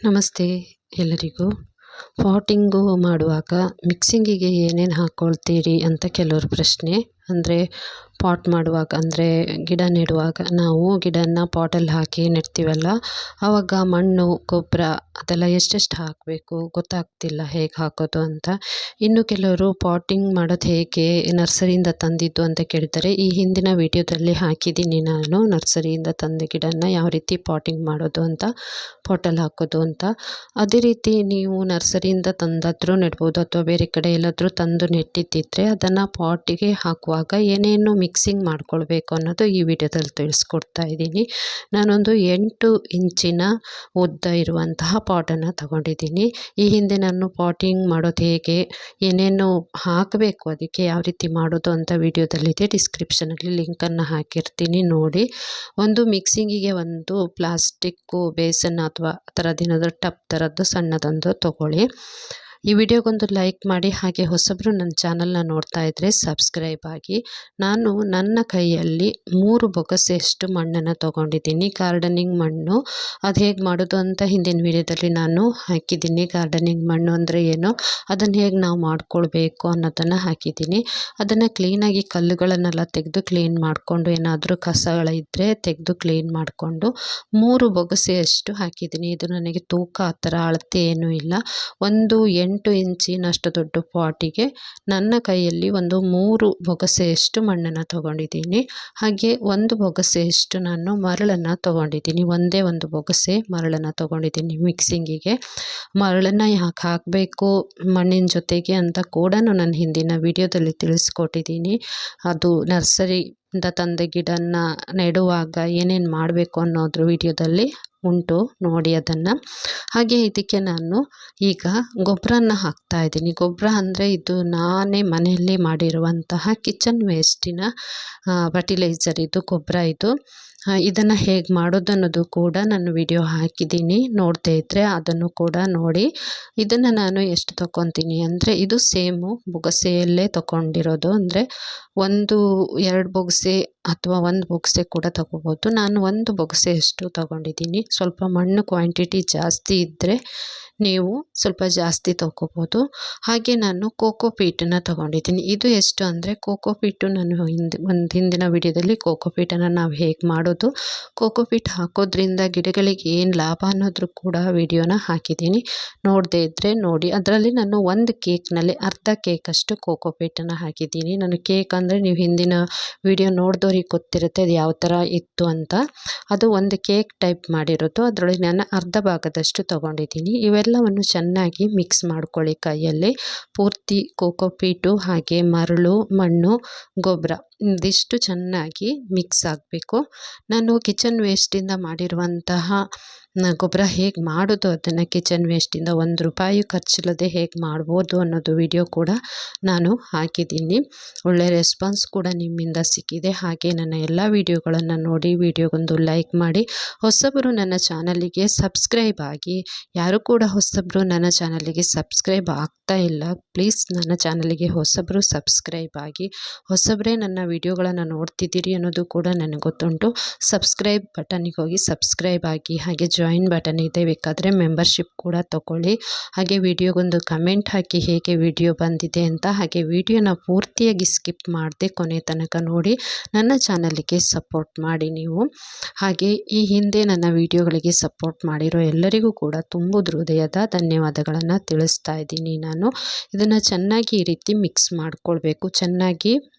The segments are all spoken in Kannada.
ನಮಸ್ತೆ ಎಲ್ಲರಿಗೂ. ಪಾಟಿಂಗು ಮಾಡುವಾಗ ಮಿಕ್ಸಿಂಗಿಗೆ ಏನೇನು ಹಾಕ್ಕೊಳ್ತೀರಿ ಅಂತ ಕೆಲವ್ರ ಪ್ರಶ್ನೆ. ಅಂದರೆ ಪಾಟ್ ಮಾಡುವಾಗ, ಅಂದರೆ ಗಿಡ ನೆಡುವಾಗ ನಾವು ಗಿಡನ ಪಾಟಲ್ಲಿ ಹಾಕಿ ನೆಡ್ತೀವಲ್ಲ, ಆವಾಗ ಮಣ್ಣು ಗೊಬ್ಬರ ಅದೆಲ್ಲ ಎಷ್ಟೆಷ್ಟು ಹಾಕಬೇಕು ಗೊತ್ತಾಗ್ತಿಲ್ಲ ಹೇಗೆ ಹಾಕೋದು ಅಂತ. ಇನ್ನು ಕೆಲವರು ಪಾಟಿಂಗ್ ಮಾಡೋದು ಹೇಗೆ, ನರ್ಸರಿಯಿಂದ ತಂದಿದ್ದು ಅಂತ ಕೇಳ್ತಾರೆ. ಈ ಹಿಂದಿನ ವಿಡಿಯೋದಲ್ಲಿ ಹಾಕಿದ್ದೀನಿ ನಾನು ನರ್ಸರಿಯಿಂದ ತಂದ ಗಿಡನ ಯಾವ ರೀತಿ ಪಾಟಿಂಗ್ ಮಾಡೋದು ಅಂತ, ಪಾಟಲ್ಲಿ ಹಾಕೋದು ಅಂತ. ಅದೇ ರೀತಿ ನೀವು ನರ್ಸರಿಯಿಂದ ತಂದಾದರೂ ನೆಡ್ಬೋದು, ಅಥವಾ ಬೇರೆ ಕಡೆ ಎಲ್ಲಾದರೂ ತಂದು ನೆಟ್ಟಿದ್ದಿದ್ರೆ ಅದನ್ನು ಪಾಟಿಗೆ ಹಾಕುವಾಗ ಏನೇನು ಮಿಕ್ಸಿಂಗ್ ಮಾಡ್ಕೊಳ್ಬೇಕು ಅನ್ನೋದು ಈ ವಿಡಿಯೋದಲ್ಲಿ ತಿಳಿಸ್ಕೊಡ್ತಾ ಇದ್ದೀನಿ. ನಾನೊಂದು 8 ಇಂಚಿನ ಉದ್ದ ಇರುವಂತಹ ಪಾಟನ್ನು ತಗೊಂಡಿದ್ದೀನಿ. ಈ ಹಿಂದೆ ನಾನು ಪಾಟಿಂಗ್ ಮಾಡೋದು ಹೇಗೆ, ಏನೇನು ಹಾಕಬೇಕು, ಅದಕ್ಕೆ ಯಾವ ರೀತಿ ಮಾಡೋದು ಅಂತ ವಿಡಿಯೋದಲ್ಲಿದೆ. ಡಿಸ್ಕ್ರಿಪ್ಷನಲ್ಲಿ ಲಿಂಕನ್ನು ಹಾಕಿರ್ತೀನಿ, ನೋಡಿ. ಒಂದು ಮಿಕ್ಸಿಂಗಿಗೆ ಒಂದು ಪ್ಲಾಸ್ಟಿಕ್ಕು ಬೇಸನ್ ಅಥವಾ ಆ ಥರದ್ದೇನಾದರೂ ಟಪ್ ಥರದ್ದು ಸಣ್ಣದೊಂದು ತೊಗೊಳ್ಳಿ. ಈ ವಿಡಿಯೋಗೊಂದು ಲೈಕ್ ಮಾಡಿ, ಹಾಗೆ ಹೊಸಬರು ನನ್ನ ಚಾನಲ್ನ ನೋಡ್ತಾ ಇದ್ದರೆ ಸಬ್ಸ್ಕ್ರೈಬ್ ಆಗಿ. ನಾನು ನನ್ನ ಕೈಯಲ್ಲಿ 3 ಬೊಗಸೆಯಷ್ಟು ಮಣ್ಣನ್ನು ತೊಗೊಂಡಿದ್ದೀನಿ, ಗಾರ್ಡನಿಂಗ್ ಮಣ್ಣು. ಅದು ಹೇಗೆ ಮಾಡೋದು ಅಂತ ಹಿಂದಿನ ವಿಡಿಯೋದಲ್ಲಿ ನಾನು ಹಾಕಿದ್ದೀನಿ. ಗಾರ್ಡನಿಂಗ್ ಮಣ್ಣು ಅಂದರೆ ಏನು, ಅದನ್ನು ಹೇಗೆ ನಾವು ಮಾಡ್ಕೊಳ್ಬೇಕು ಅನ್ನೋದನ್ನು ಹಾಕಿದ್ದೀನಿ. ಅದನ್ನು ಕ್ಲೀನಾಗಿ ಕಲ್ಲುಗಳನ್ನೆಲ್ಲ ತೆಗೆದು ಕ್ಲೀನ್ ಮಾಡಿಕೊಂಡು, ಏನಾದರೂ ಕಸಗಳಿದ್ದರೆ ತೆಗೆದು ಕ್ಲೀನ್ ಮಾಡಿಕೊಂಡು 3 ಬೊಗಸೆಯಷ್ಟು ಹಾಕಿದ್ದೀನಿ. ಇದು ನನಗೆ ತೂಕ ಆ ಥರ ಅಳತೆ ಏನೂ ಇಲ್ಲ. ಒಂದು 8 ಇಂಚಿನಷ್ಟು ದೊಡ್ಡ ಪಾಟಿಗೆ ನನ್ನ ಕೈಯಲ್ಲಿ ಒಂದು 3 ಬೊಗಸೆಯಷ್ಟು ಮಣ್ಣನ್ನು ತೊಗೊಂಡಿದ್ದೀನಿ. ಹಾಗೆ 1 ಬೊಗಸೆಯಷ್ಟು ನಾನು ಮರಳನ್ನು ತೊಗೊಂಡಿದ್ದೀನಿ. ಒಂದೇ ಒಂದು ಬೊಗಸೆ ಮರಳನ್ನು ತೊಗೊಂಡಿದ್ದೀನಿ. ಮಿಕ್ಸಿಂಗಿಗೆ ಮರಳನ್ನು ಯಾಕೆ ಹಾಕಬೇಕು ಮಣ್ಣಿನ ಜೊತೆಗೆ ಅಂತ ಕೂಡ ನಾನು ಹಿಂದಿನ ವಿಡಿಯೋದಲ್ಲಿ ತಿಳಿಸ್ಕೊಟ್ಟಿದ್ದೀನಿ. ಅದು ನರ್ಸರಿಯಿಂದ ತಂದ ಗಿಡನ ನೆಡುವಾಗ ಏನೇನು ಮಾಡಬೇಕು ಅನ್ನೋದ್ರ ವಿಡಿಯೋದಲ್ಲಿ ಉಂಟು, ನೋಡಿ ಅದನ್ನು. ಹಾಗೆ ಇದಕ್ಕೆ ನಾನು ಈಗ ಗೊಬ್ಬರನ ಹಾಕ್ತಾಯಿದ್ದೀನಿ. ಗೊಬ್ಬರ ಅಂದರೆ ಇದು ನಾನೇ ಮನೆಯಲ್ಲೇ ಮಾಡಿರುವಂತಹ ಕಿಚನ್ ವೇಸ್ಟಿನ ಫರ್ಟಿಲೈಸರ್, ಇದು ಗೊಬ್ಬರ. ಇದನ್ನು ಹೇಗೆ ಮಾಡೋದು ಅನ್ನೋದು ಕೂಡ ನಾನು ವಿಡಿಯೋ ಹಾಕಿದ್ದೀನಿ, ನೋಡದೇ ಇದ್ದರೆ ಅದನ್ನು ಕೂಡ ನೋಡಿ. ಇದನ್ನು ನಾನು ಎಷ್ಟು ತೊಗೊತೀನಿ ಅಂದರೆ, ಇದು ಸೇಮು ಬೊಗಸೆಯಲ್ಲೇ ತೊಗೊಂಡಿರೋದು. ಅಂದರೆ 1-2 ಬೊಗಸೆ ಅಥವಾ 1 ಬೊಗಸೆ ಕೂಡ ತೊಗೋಬೋದು. ನಾನು 1 ಬೊಗಸೆಯಷ್ಟು ತೊಗೊಂಡಿದ್ದೀನಿ. ಸ್ವಲ್ಪ ಮಣ್ಣು ಕ್ವಾಂಟಿಟಿ ಜಾಸ್ತಿ ಇದ್ದರೆ ನೀವು ಸ್ವಲ್ಪ ಜಾಸ್ತಿ ತೊಗೋಬೋದು. ಹಾಗೆ ನಾನು ಕೋಕೋಪೀಟನ್ನು ತೊಗೊಂಡಿದ್ದೀನಿ. ಇದು ಎಷ್ಟು ಅಂದರೆ, ಕೋಕೋಪೀಟು ನಾನು ಹಿಂದಿನ ವಿಡಿಯೋದಲ್ಲಿ ಕೋಕೋಪೀಟನ್ನು ನಾವು ಹೇಗೆ ಮಾಡೋದು, ಕೋಕೋಪೀಟ್ ಹಾಕೋದ್ರಿಂದ ಗಿಡಗಳಿಗೆ ಏನು ಲಾಭ ಅನ್ನೋದ್ರ ಕೂಡ ವಿಡಿಯೋನ ಹಾಕಿದ್ದೀನಿ, ನೋಡದೇ ಇದ್ದರೆ ನೋಡಿ. ಅದರಲ್ಲಿ ನಾನು 1 ಕೇಕ್ನಲ್ಲಿ ಅರ್ಧ ಕೇಕಷ್ಟು ಕೋಕೋಪೀಟನ್ನು ಹಾಕಿದ್ದೀನಿ. ನಾನು ಕೇಕ್ ಅಂದರೆ ನೀವು ಹಿಂದಿನ ವಿಡಿಯೋ ನೋಡಿದವ್ರಿಗೆ ಗೊತ್ತಿರುತ್ತೆ ಅದು ಯಾವ ಥರ ಇತ್ತು ಅಂತ. ಅದು 1 ಕೇಕ್ ಟೈಪ್ ಮಾಡಿರೋದು. ಅದರೊಳಗೆ ನಾನು ಅರ್ಧ ಭಾಗದಷ್ಟು ತೊಗೊಂಡಿದ್ದೀನಿ. ಇವೆಲ್ಲವನ್ನು ಚೆನ್ನಾಗಿ ಮಿಕ್ಸ್ ಮಾಡ್ಕೊಳ್ಳಿ ಕೈಯಲ್ಲಿ. ಪೂರ್ತಿ ಕೋಕೋಪೀಟು ಹಾಗೆ ಮರಳು, ಮಣ್ಣು, ಗೊಬ್ಬರ ಇದಿಷ್ಟು ಚೆನ್ನಾಗಿ ಮಿಕ್ಸ್ ಆಗಬೇಕು. ನಾನು ಕಿಚನ್ ವೇಸ್ಟಿಂದ ಮಾಡಿರುವಂತಹ ಗೊಬ್ಬರ ಹೇಗೆ ಮಾಡೋದು, ಅದನ್ನು ಕಿಚನ್ ವೇಸ್ಟಿಂದ ₹1 ಖರ್ಚಿಲ್ಲದೆ ಹೇಗೆ ಮಾಡ್ಬೋದು ಅನ್ನೋದು ವಿಡಿಯೋ ಕೂಡ ನಾನು ಹಾಕಿದ್ದೀನಿ. ಒಳ್ಳೆಯ ರೆಸ್ಪಾನ್ಸ್ ಕೂಡ ನಿಮ್ಮಿಂದ ಸಿಕ್ಕಿದೆ. ಹಾಗೆ ನನ್ನ ಎಲ್ಲ ವಿಡಿಯೋಗಳನ್ನು ನೋಡಿ, ವಿಡಿಯೋಗೊಂದು ಲೈಕ್ ಮಾಡಿ. ಹೊಸಬರು ನನ್ನ ಚಾನಲಿಗೆ ಸಬ್ಸ್ಕ್ರೈಬ್ ಆಗಿ. ಯಾರು ಕೂಡ ಹೊಸಬರು ನನ್ನ ಚಾನಲಿಗೆ ಸಬ್ಸ್ಕ್ರೈಬ್ ಆಗ್ತಾ ಇಲ್ಲ, ಪ್ಲೀಸ್ ನನ್ನ ಚಾನಲಿಗೆ ಹೊಸಬರು ಸಬ್ಸ್ಕ್ರೈಬ್ ಆಗಿ. ಹೊಸಬರೇ ನನ್ನ ವಿಡಿಯೋಗಳನ್ನು ನೋಡ್ತಿದ್ದೀರಿ ಅನ್ನೋದು ಕೂಡ ನನಗೆ ಗೊತ್ತುಂಟು. ಸಬ್ಸ್ಕ್ರೈಬ್ ಬಟನ್ನಿಗೆ ಹೋಗಿ ಸಬ್ಸ್ಕ್ರೈಬ್ ಆಗಿ. ಹಾಗೆ ಜಾಯಿನ್ ಬಟನ್ ಇದೆ, ಬೇಕಾದರೆ ಮೆಂಬರ್ಶಿಪ್ ಕೂಡ ತಗೊಳ್ಳಿ. ಹಾಗೆ ವಿಡಿಯೋಗೊಂದು ಕಮೆಂಟ್ ಹಾಕಿ ಹೇಗೆ ವಿಡಿಯೋ ಬಂದಿದೆ ಅಂತ. ಹಾಗೆ ವಿಡಿಯೋನ ಪೂರ್ತಿಯಾಗಿ ಸ್ಕಿಪ್ ಮಾಡದೆ ಕೊನೆ ತನಕ ನೋಡಿ, ನನ್ನ ಚಾನಲಿಗೆ ಸಪೋರ್ಟ್ ಮಾಡಿ ನೀವು. ಹಾಗೆ ಈ ಹಿಂದೆ ನನ್ನ ವಿಡಿಯೋಗಳಿಗೆ ಸಪೋರ್ಟ್ ಮಾಡಿರೋ ಎಲ್ಲರಿಗೂ ಕೂಡ ತುಂಬುವುದು ಹೃದಯದ ಧನ್ಯವಾದಗಳನ್ನು ತಿಳಿಸ್ತಾ ಇದ್ದೀನಿ ನಾನು. ಇದನ್ನು ಚೆನ್ನಾಗಿ ಈ ರೀತಿ ಮಿಕ್ಸ್ ಮಾಡ್ಕೊಳ್ಬೇಕು, ಚೆನ್ನಾಗಿ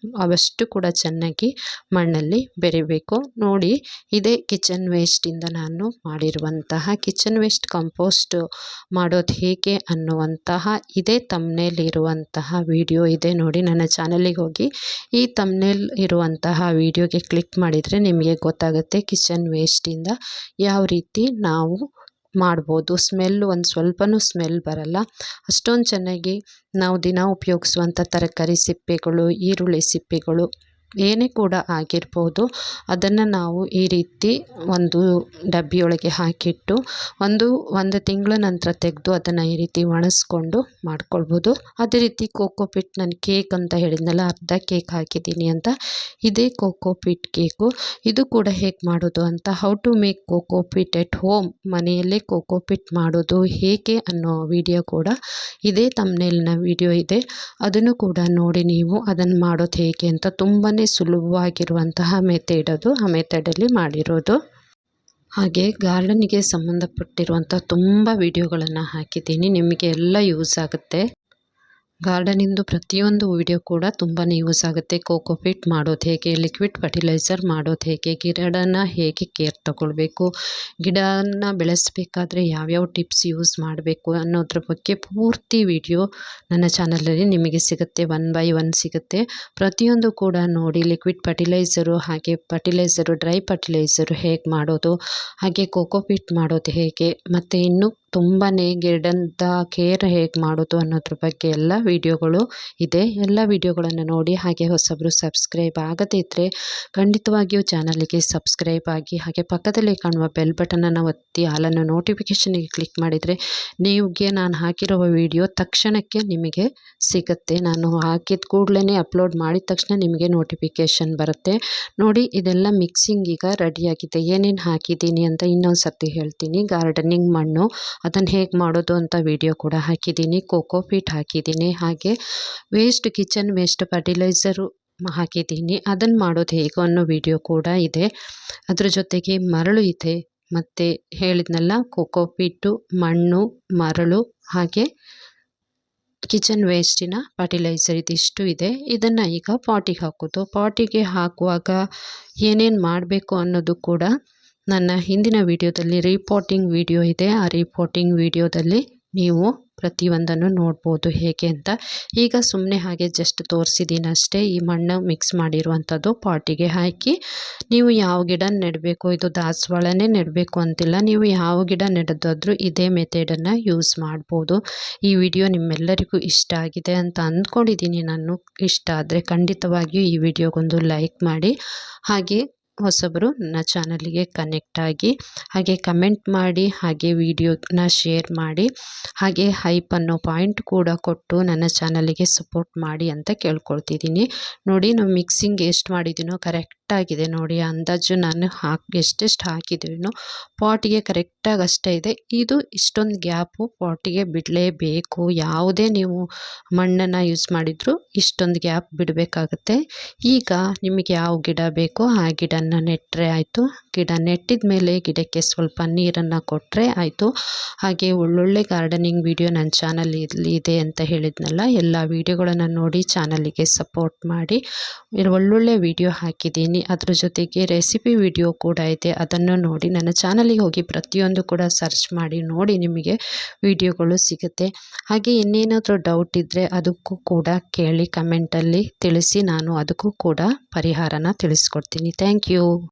ಅವಷ್ಟು ಕೂಡ ಚೆನ್ನಾಗಿ ಮಣ್ಣಲ್ಲಿ ಬೆರಿಬೇಕು. ನೋಡಿ, ಇದೇ ಕಿಚನ್ ವೇಸ್ಟಿಂದ ನಾನು ಮಾಡಿರುವಂತಹ ಕಿಚನ್ ವೇಸ್ಟ್ ಕಂಪೋಸ್ಟ್ ಮಾಡೋದು ಹೇಗೆ ಅನ್ನುವಂತಹ ಇದೇ ತಮ್ನೇಲ್ ಇರುವಂತಹ ವಿಡಿಯೋ ಇದೆ ನೋಡಿ. ನನ್ನ ಚಾನಲಿಗೆ ಹೋಗಿ ಈ ತಮ್ನೇಲ್ ಇರುವಂತಹ ವಿಡಿಯೋಗೆ ಕ್ಲಿಕ್ ಮಾಡಿದರೆ ನಿಮಗೆ ಗೊತ್ತಾಗುತ್ತೆ ಕಿಚನ್ ವೇಸ್ಟಿಂದ ಯಾವ ರೀತಿ ನಾವು ಮಾಡ್ಬೋದು. ಸ್ಮೆಲ್ಲು ಒಂದು ಸ್ವಲ್ಪನೂ ಸ್ಮೆಲ್ ಬರಲ್ಲ, ಅಷ್ಟೊಂದು ಚೆನ್ನಾಗಿ ನಾವು ದಿನ ಉಪಯೋಗಿಸುವಂಥ ತರಕಾರಿ ಸಿಪ್ಪೆಗಳು, ಈರುಳ್ಳಿ ಸಿಪ್ಪೆಗಳು ಏನೇ ಕೂಡ ಆಗಿರ್ಬೋದು, ಅದನ್ನು ನಾವು ಈ ರೀತಿ ಒಂದು ಡಬ್ಬಿಯೊಳಗೆ ಹಾಕಿಟ್ಟು ಒಂದು ತಿಂಗಳ ನಂತರ ತೆಗೆದು ಅದನ್ನು ಈ ರೀತಿ ಒಣಗಿಸ್ಕೊಂಡು ಮಾಡ್ಕೊಳ್ಬೋದು. ಅದೇ ರೀತಿ ಕೋಕೋಪೀಟ್ ನಾನು ಕೇಕ್ ಅಂತ ಹೇಳಿದ್ನಲ್ಲ, ಅರ್ಧ ಕೇಕ್ ಹಾಕಿದ್ದೀನಿ ಅಂತ, ಇದೇ ಕೋಕೋಪೀಟ್ ಕೇಕು. ಇದು ಕೂಡ ಹೇಗೆ ಮಾಡೋದು ಅಂತ, how to make cocopeat at home, ಮನೆಯಲ್ಲೇ ಕೋಕೋಪೀಟ್ ಮಾಡೋದು ಹೇಗೆ ಅನ್ನೋ ವಿಡಿಯೋ ಕೂಡ ಇದೇ ತಮ್ನೇಲ್ನ ವಿಡಿಯೋ ಇದೆ, ಅದನ್ನು ಕೂಡ ನೋಡಿ ನೀವು ಅದನ್ನು ಮಾಡೋದು ಹೇಗೆ ಅಂತ. ತುಂಬಾ ಸುಲಭವಾಗಿರುವಂತಹ ಮೆಥಡ್ ಅದು, ಆ ಮೆಥಡಲ್ಲಿ ಮಾಡಿರೋದು. ಹಾಗೆ ಗಾರ್ಡನಿಗೆ ಸಂಬಂಧಪಟ್ಟಿರುವಂಥ ತುಂಬ ವಿಡಿಯೋಗಳನ್ನು ಹಾಕಿದ್ದೀನಿ, ನಿಮಗೆ ಎಲ್ಲ ಯೂಸ್ ಆಗುತ್ತೆ. ಗಾರ್ಡನಿಂದು ಪ್ರತಿಯೊಂದು ವಿಡಿಯೋ ಕೂಡ ತುಂಬಾ ಯೂಸ್ ಆಗುತ್ತೆ. ಕೋಕೋಪೀಟ್ ಮಾಡೋದು ಹೇಗೆ, ಲಿಕ್ವಿಡ್ ಫರ್ಟಿಲೈಸರ್ ಮಾಡೋದು ಹೇಗೆ, ಗಿಡನ ಹೇಗೆ ಕೇರ್ ತಗೊಳ್ಬೇಕು, ಗಿಡನ ಬೆಳೆಸಬೇಕಾದ್ರೆ ಯಾವ್ಯಾವ ಟಿಪ್ಸ್ ಯೂಸ್ ಮಾಡಬೇಕು ಅನ್ನೋದ್ರ ಬಗ್ಗೆ ಪೂರ್ತಿ ವಿಡಿಯೋ ನನ್ನ ಚಾನಲಲ್ಲಿ ನಿಮಗೆ ಸಿಗುತ್ತೆ. 1 by 1 ಸಿಗುತ್ತೆ. ಪ್ರತಿಯೊಂದು ಕೂಡ ನೋಡಿ. ಲಿಕ್ವಿಡ್ ಫರ್ಟಿಲೈಸರು, ಹಾಗೆ ಫರ್ಟಿಲೈಸರು, ಡ್ರೈ ಫರ್ಟಿಲೈಸರು ಹೇಗೆ ಮಾಡೋದು, ಹಾಗೆ ಕೋಕೋಪೀಟ್ ಮಾಡೋದು ಹೇಗೆ, ಮತ್ತು ಇನ್ನೂ ತುಂಬಾ ಗಿಡದ ಕೇರ್ ಹೇಗೆ ಮಾಡೋದು ಅನ್ನೋದ್ರ ಬಗ್ಗೆ ಎಲ್ಲ ವಿಡಿಯೋಗಳು ಇದೆ. ಎಲ್ಲ ವಿಡಿಯೋಗಳನ್ನು ನೋಡಿ. ಹಾಗೆ ಹೊಸಬರು ಸಬ್ಸ್ಕ್ರೈಬ್ ಆಗದೇ ಇದ್ದರೆ ಖಂಡಿತವಾಗಿಯೂ ಚಾನಲಿಗೆ ಸಬ್ಸ್ಕ್ರೈಬ್ ಆಗಿ, ಹಾಗೆ ಪಕ್ಕದಲ್ಲಿ ಕಾಣುವ ಬೆಲ್ ಬಟನನ್ನು ಒತ್ತಿ ಆಲನ್ನು ನೋಟಿಫಿಕೇಷನಿಗೆ ಕ್ಲಿಕ್ ಮಾಡಿದರೆ ನಿಮಗೆ ನಾನು ಹಾಕಿರುವ ವಿಡಿಯೋ ತಕ್ಷಣಕ್ಕೆ ನಿಮಗೆ ಸಿಗುತ್ತೆ. ನಾನು ಹಾಕಿದ ಕೂಡಲೇ ಅಪ್ಲೋಡ್ ಮಾಡಿದ ತಕ್ಷಣ ನಿಮಗೆ ನೋಟಿಫಿಕೇಷನ್ ಬರುತ್ತೆ. ನೋಡಿ, ಇದೆಲ್ಲ ಮಿಕ್ಸಿಂಗ್ ಈಗ ರೆಡಿಯಾಗಿದೆ. ಏನೇನು ಹಾಕಿದ್ದೀನಿ ಅಂತ ಇನ್ನೊಂದು ಸರ್ತಿ ಹೇಳ್ತೀನಿ. ಗಾರ್ಡನಿಂಗ್ ಮಣ್ಣು, ಅದನ್ನು ಹೇಗೆ ಮಾಡೋದು ಅಂತ ವಿಡಿಯೋ ಕೂಡ ಹಾಕಿದ್ದೀನಿ. ಕೋಕೋಪೀಟ್ ಹಾಕಿದ್ದೀನಿ, ಹಾಗೆ ಕಿಚನ್ ವೇಸ್ಟ್ ಫರ್ಟಿಲೈಸರು ಹಾಕಿದ್ದೀನಿ. ಅದನ್ನು ಮಾಡೋದು ಹೇಗೆ ಅನ್ನೋ ವಿಡಿಯೋ ಕೂಡ ಇದೆ. ಅದ್ರ ಜೊತೆಗೆ ಮರಳು ಇದೆ, ಮತ್ತು ಹೇಳಿದ್ನಲ್ಲ ಕೋಕೋಪೀಟು, ಮಣ್ಣು, ಮರಳು, ಹಾಗೆ ಕಿಚನ್ ವೇಸ್ಟಿನ ಫರ್ಟಿಲೈಸರ್, ಇದಿಷ್ಟು ಇದೆ. ಇದನ್ನು ಈಗ ಪಾಟಿಗೆ ಹಾಕೋದು. ಪಾಟಿಗೆ ಹಾಕುವಾಗ ಏನೇನು ಮಾಡಬೇಕು ಅನ್ನೋದು ಕೂಡ ನನ್ನ ಹಿಂದಿನ ವಿಡಿಯೋದಲ್ಲಿ ರೀಪಾಟಿಂಗ್ ವಿಡಿಯೋ ಇದೆ. ಆ ರೀಪಾಟಿಂಗ್ ವಿಡಿಯೋದಲ್ಲಿ ನೀವು ಪ್ರತಿಯೊಂದನ್ನು ನೋಡ್ಬೋದು ಹೇಗೆ ಅಂತ. ಈಗ ಸುಮ್ಮನೆ ಹಾಗೆ ಜಸ್ಟ್ ತೋರಿಸಿದ್ದೀನಿ ಅಷ್ಟೇ. ಈ ಮಣ್ಣು ಮಿಕ್ಸ್ ಮಾಡಿರುವಂಥದ್ದು ಪಾಟಿಗೆ ಹಾಕಿ ನೀವು ಯಾವ ಗಿಡ ನೆಡಬೇಕು, ಇದು ದಾಸವಾಳನೇ ನೆಡಬೇಕು ಅಂತಿಲ್ಲ, ನೀವು ಯಾವ ಗಿಡ ನೆಡೋದಾದ್ರೂ ಇದೇ ಮೆಥಡನ್ನು ಯೂಸ್ ಮಾಡ್ಬೋದು. ಈ ವಿಡಿಯೋ ನಿಮ್ಮೆಲ್ಲರಿಗೂ ಇಷ್ಟ ಆಗಿದೆ ಅಂತ ಅಂದ್ಕೊಂಡಿದ್ದೀನಿ ನಾನು. ಇಷ್ಟ ಆದರೆ ಖಂಡಿತವಾಗಿಯೂ ಈ ವಿಡಿಯೋಗೊಂದು ಲೈಕ್ ಮಾಡಿ, ಹಾಗೆ ಹೊಸಬರು ನನ್ನ ಚಾನಲಿಗೆ ಕನೆಕ್ಟ್ ಆಗಿ, ಹಾಗೆ ಕಮೆಂಟ್ ಮಾಡಿ, ಹಾಗೆ ವಿಡಿಯೋನ ಶೇರ್ ಮಾಡಿ, ಹಾಗೆ ಹೈಪ್ ಅನ್ನೋ ಪಾಯಿಂಟ್ ಕೂಡ ಕೊಟ್ಟು ನನ್ನ ಚಾನಲಿಗೆ ಸಪೋರ್ಟ್ ಮಾಡಿ ಅಂತ ಕೇಳ್ಕೊಳ್ತಿದ್ದೀನಿ. ನೋಡಿ, ನಾವು ಮಿಕ್ಸಿಂಗ್ ಎಷ್ಟು ಮಾಡಿದ್ದೀನೋ ಕರೆಕ್ಟಾಗಿದೆ ನೋಡಿ. ಅಂದಾಜು ನಾನು ಎಷ್ಟೆಷ್ಟು ಹಾಕಿದ್ದೀನೋ ಪಾಟಿಗೆ ಕರೆಕ್ಟಾಗಿ ಅಷ್ಟೇ ಇದೆ. ಇದು ಇಷ್ಟೊಂದು ಗ್ಯಾಪು ಪಾಟಿಗೆ ಬಿಡಲೇಬೇಕು. ಯಾವುದೇ ನೀವು ಮಣ್ಣನ್ನು ಯೂಸ್ ಮಾಡಿದರೂ ಇಷ್ಟೊಂದು ಗ್ಯಾಪ್ ಬಿಡಬೇಕಾಗತ್ತೆ. ಈಗ ನಿಮಗೆ ಯಾವ ಗಿಡ ಬೇಕೋ ಆ ಗಿಡನ ನೆಟ್ಟರೆ ಆಯಿತು. ಗಿಡ ನೆಟ್ಟಿದ ಮೇಲೆ ಗಿಡಕ್ಕೆ ಸ್ವಲ್ಪ ನೀರನ್ನು ಕೊಟ್ಟರೆ ಆಯಿತು. ಹಾಗೆ ಒಳ್ಳೊಳ್ಳೆ ಗಾರ್ಡನಿಂಗ್ ವಿಡಿಯೋ ನನ್ನ ಚಾನಲಲ್ಲಿ ಇದೆ ಅಂತ ಹೇಳಿದ್ನಲ್ಲ, ಎಲ್ಲ ವಿಡಿಯೋಗಳನ್ನು ನೋಡಿ ಚಾನಲಿಗೆ ಸಪೋರ್ಟ್ ಮಾಡಿ. ಒಳ್ಳೊಳ್ಳೆ ವಿಡಿಯೋ ಹಾಕಿದ್ದೀನಿ. ಅದ್ರ ಜೊತೆಗೆ ರೆಸಿಪಿ ವಿಡಿಯೋ ಕೂಡ ಇದೆ, ಅದನ್ನು ನೋಡಿ. ನನ್ನ ಚಾನಲಿಗೆ ಹೋಗಿ ಪ್ರತಿಯೊಂದು ಕೂಡ ಸರ್ಚ್ ಮಾಡಿ ನೋಡಿ, ನಿಮಗೆ ವಿಡಿಯೋಗಳು ಸಿಗುತ್ತೆ. ಹಾಗೆ ಇನ್ನೇನಾದರೂ ಡೌಟ್ ಇದ್ದರೆ ಅದಕ್ಕೂ ಕೂಡ ಕೇಳಿ, ಕಮೆಂಟಲ್ಲಿ ತಿಳಿಸಿ, ನಾನು ಅದಕ್ಕೂ ಕೂಡ ಪರಿಹಾರನ ತಿಳಿಸ್ಕೊಡ್ತೀನಿ. Thank you.